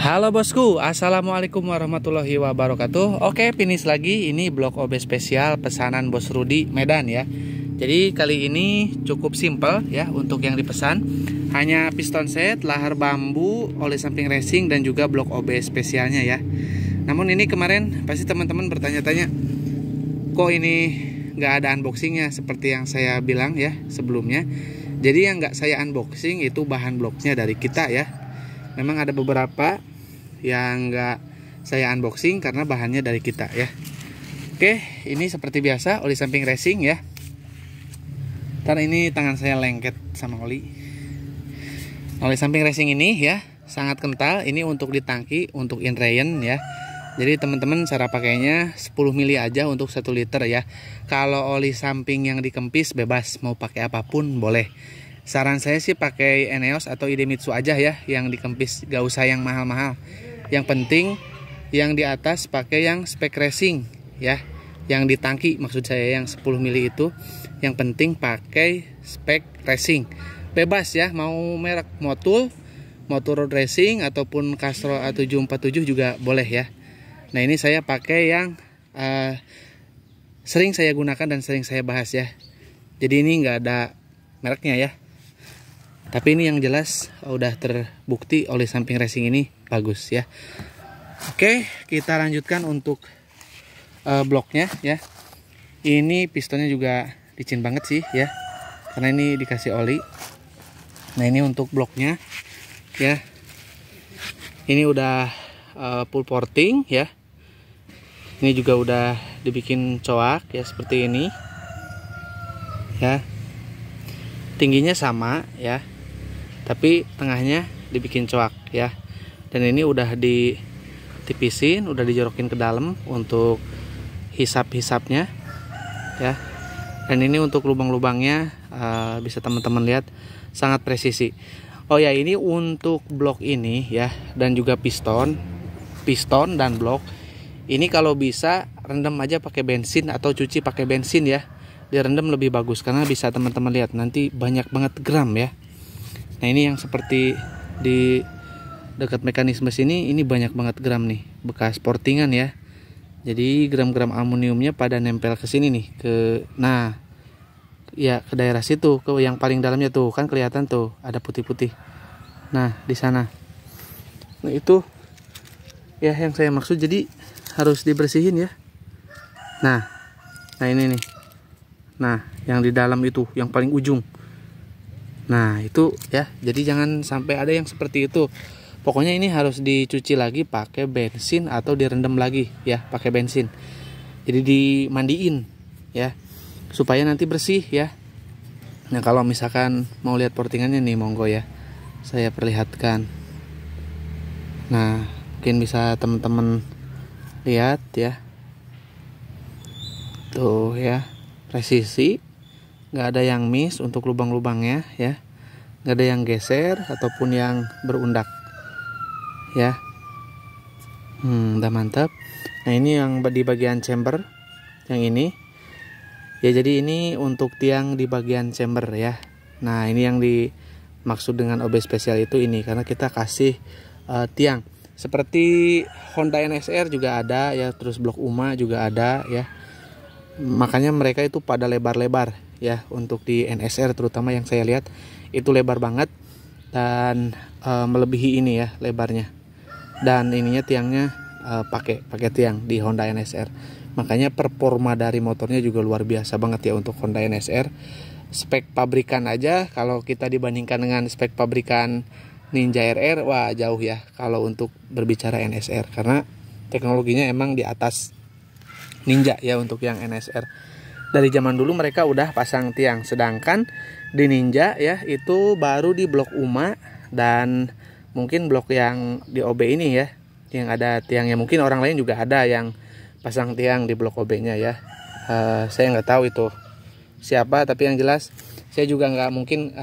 Halo bosku, assalamualaikum warahmatullahi wabarakatuh. Oke, finish lagi. Ini blok OB spesial pesanan Bos Rudi Medan ya. Jadi kali ini cukup simple ya untuk yang dipesan. Hanya piston set, lahar bambu, oli samping racing dan juga blok OB spesialnya ya. Namun ini kemarin pasti teman-teman bertanya-tanya, kok ini nggak ada unboxingnya seperti yang saya bilang ya sebelumnya. Jadi yang nggak saya unboxing itu bahan bloknya dari kita ya. Memang ada beberapa yang nggak saya unboxing karena bahannya dari kita ya. Oke, ini seperti biasa oli samping racing ya. Ntar ini tangan saya lengket sama oli. Oli samping racing ini ya sangat kental. Ini untuk di tangki, untuk inrain ya. Jadi teman-teman cara pakainya 10 mili aja untuk 1 liter ya. Kalau oli samping yang dikempis bebas, mau pakai apapun boleh. Saran saya sih pakai Eneos atau Idemitsu aja ya, yang dikempis, gak usah yang mahal-mahal. Yang penting yang di atas pakai yang spek racing ya, yang di tangki maksud saya yang 10 mili itu. Yang penting pakai spek racing. Bebas ya, mau merek Motul, Motor Road Racing ataupun Castrol A747 juga boleh ya. Nah ini saya pakai yang sering saya gunakan dan sering saya bahas ya. Jadi ini nggak ada mereknya ya. Tapi ini yang jelas udah terbukti oli samping racing ini bagus ya. Oke, kita lanjutkan untuk bloknya ya. Ini pistonnya juga licin banget sih ya, karena ini dikasih oli. Nah ini untuk bloknya ya. Ini udah full porting ya. Ini juga udah dibikin coak ya seperti ini ya. Tingginya sama ya, tapi tengahnya dibikin coak ya. Dan ini udah ditipisin, udah dijorokin ke dalam untuk hisap-hisapnya ya. Dan ini untuk lubang-lubangnya bisa teman-teman lihat sangat presisi. Oh ya, ini untuk blok ini ya, dan juga piston dan blok ini kalau bisa rendam aja pakai bensin atau cuci pakai bensin ya. Direndam lebih bagus karena bisa teman-teman lihat nanti banyak banget gram ya. Nah ini yang seperti di dekat mekanisme sini, ini banyak banget gram nih, bekas portingan ya. Jadi gram-gram aluminiumnya pada nempel ke sini nih, nah ya ke daerah situ, ke yang paling dalamnya tuh kan kelihatan tuh ada putih-putih. Nah di sana, nah itu ya yang saya maksud. Jadi harus dibersihin ya. Nah ini nih. Nah, yang di dalam itu, yang paling ujung. Nah, itu ya. Jadi jangan sampai ada yang seperti itu. Pokoknya ini harus dicuci lagi pakai bensin atau direndam lagi ya, pakai bensin. Jadi dimandiin ya, supaya nanti bersih ya. Nah, kalau misalkan mau lihat portingannya nih, monggo ya. Saya perlihatkan. Nah, mungkin bisa teman-teman lihat ya. Tuh ya. Presisi, nggak ada yang miss untuk lubang-lubangnya ya, nggak ada yang geser ataupun yang berundak ya. Udah mantap. Nah ini yang di bagian chamber yang ini ya, jadi ini untuk tiang di bagian chamber ya. Nah ini yang dimaksud dengan OB spesial itu ini, karena kita kasih tiang seperti Honda NSR juga ada ya, terus blok UMA juga ada ya. Makanya mereka itu pada lebar-lebar ya, untuk di NSR terutama yang saya lihat itu lebar banget dan melebihi ini ya lebarnya. Dan ininya tiangnya pakai tiang di Honda NSR. Makanya performa dari motornya juga luar biasa banget ya untuk Honda NSR. Spek pabrikan aja kalau kita dibandingkan dengan spek pabrikan Ninja RR, wah jauh ya kalau untuk berbicara NSR, karena teknologinya emang di atas Ninja ya untuk yang NSR. Dari zaman dulu mereka udah pasang tiang, sedangkan di Ninja ya itu baru di blok UMA dan mungkin blok yang di OB ini ya, yang ada tiangnya. Mungkin orang lain juga ada yang pasang tiang di blok OB-nya ya. Saya nggak tahu itu siapa, tapi yang jelas saya juga nggak mungkin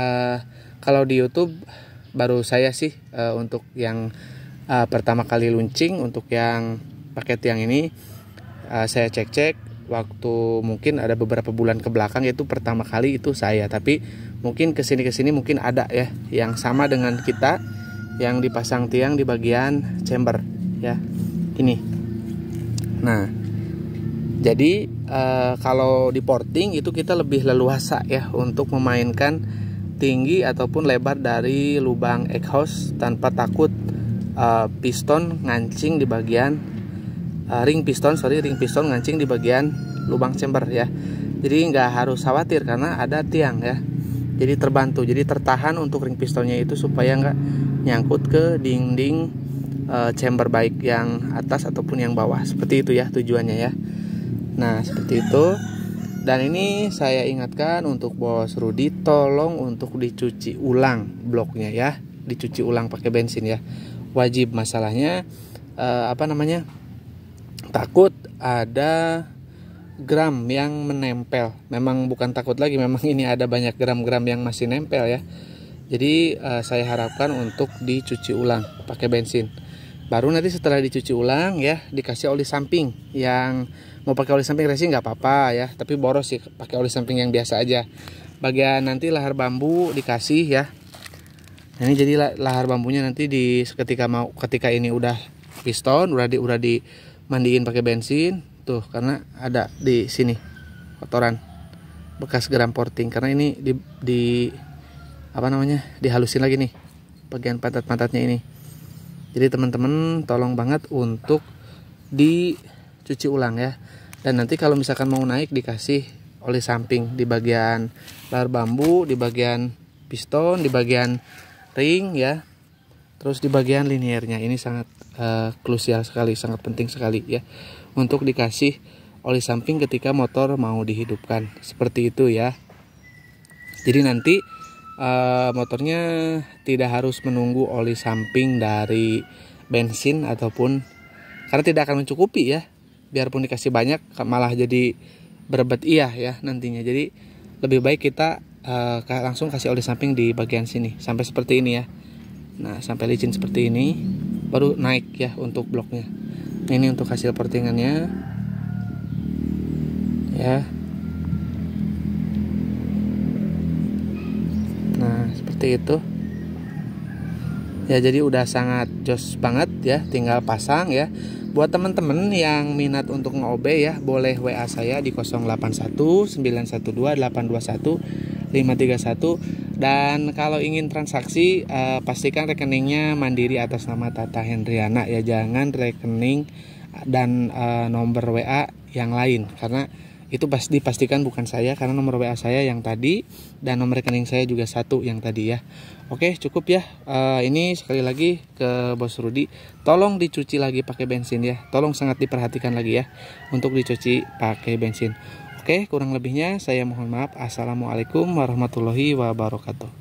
kalau di YouTube baru saya sih untuk yang pertama kali launching untuk yang pakai tiang ini. Saya cek waktu mungkin ada beberapa bulan ke belakang, itu pertama kali itu saya. Tapi mungkin kesini mungkin ada ya yang sama dengan kita yang dipasang tiang di bagian chamber ya, ini. Nah, jadi kalau di porting itu kita lebih leluasa ya untuk memainkan tinggi ataupun lebar dari lubang exhaust tanpa takut piston ngancing di bagian ring piston ngancing di bagian lubang chamber ya. Jadi nggak harus khawatir karena ada tiang ya. Jadi terbantu, jadi tertahan untuk ring pistonnya itu supaya nggak nyangkut ke dinding chamber baik yang atas ataupun yang bawah. Seperti itu ya tujuannya ya. Nah seperti itu. Dan ini saya ingatkan untuk Bos Rudi, tolong untuk dicuci ulang bloknya ya, dicuci ulang pakai bensin ya, wajib. Masalahnya takut ada gram yang menempel. Memang bukan takut lagi, memang ini ada banyak gram-gram yang masih nempel ya. Jadi saya harapkan untuk dicuci ulang pakai bensin. Baru nanti setelah dicuci ulang ya dikasih oli samping. Yang mau pakai oli samping racing nggak apa-apa ya, tapi boros sih pakai oli samping yang biasa aja. Bagian nanti lahar bambu dikasih ya. Nah, ini jadi lahar bambunya nanti ketika ini udah piston udah dimandiin pakai bensin. Tuh, karena ada di sini kotoran bekas geram porting, karena ini dihalusin lagi nih bagian pantat-pantatnya ini. Jadi teman-teman tolong banget untuk dicuci ulang ya. Dan nanti kalau misalkan mau naik dikasih oli samping di bagian lahar bambu, di bagian piston, di bagian ring ya. Terus di bagian liniernya ini sangat krusial sekali, sangat penting sekali ya untuk dikasih oli samping ketika motor mau dihidupkan. Seperti itu ya. Jadi nanti motornya tidak harus menunggu oli samping dari bensin ataupun, karena tidak akan mencukupi ya. Biarpun dikasih banyak malah jadi berebet ya nantinya. Jadi lebih baik kita langsung kasih oli samping di bagian sini sampai seperti ini ya. Nah sampai licin seperti ini baru naik ya untuk bloknya. Nah, ini untuk hasil portingannya ya. Nah seperti itu ya, jadi udah sangat jos banget ya, tinggal pasang ya. Buat teman-teman yang minat untuk nge-OB ya, boleh WA saya di 081 912 821 531. Dan kalau ingin transaksi pastikan rekeningnya Mandiri atas nama Tata Hendriana ya, jangan rekening dan nomor WA yang lain, karena itu pasti dipastikan bukan saya, karena nomor WA saya yang tadi dan nomor rekening saya juga satu yang tadi ya. Oke cukup ya. Ini sekali lagi ke Bos Rudi, tolong dicuci lagi pakai bensin ya, tolong sangat diperhatikan lagi ya untuk dicuci pakai bensin. Oke, kurang lebihnya saya mohon maaf. Assalamualaikum warahmatullahi wabarakatuh.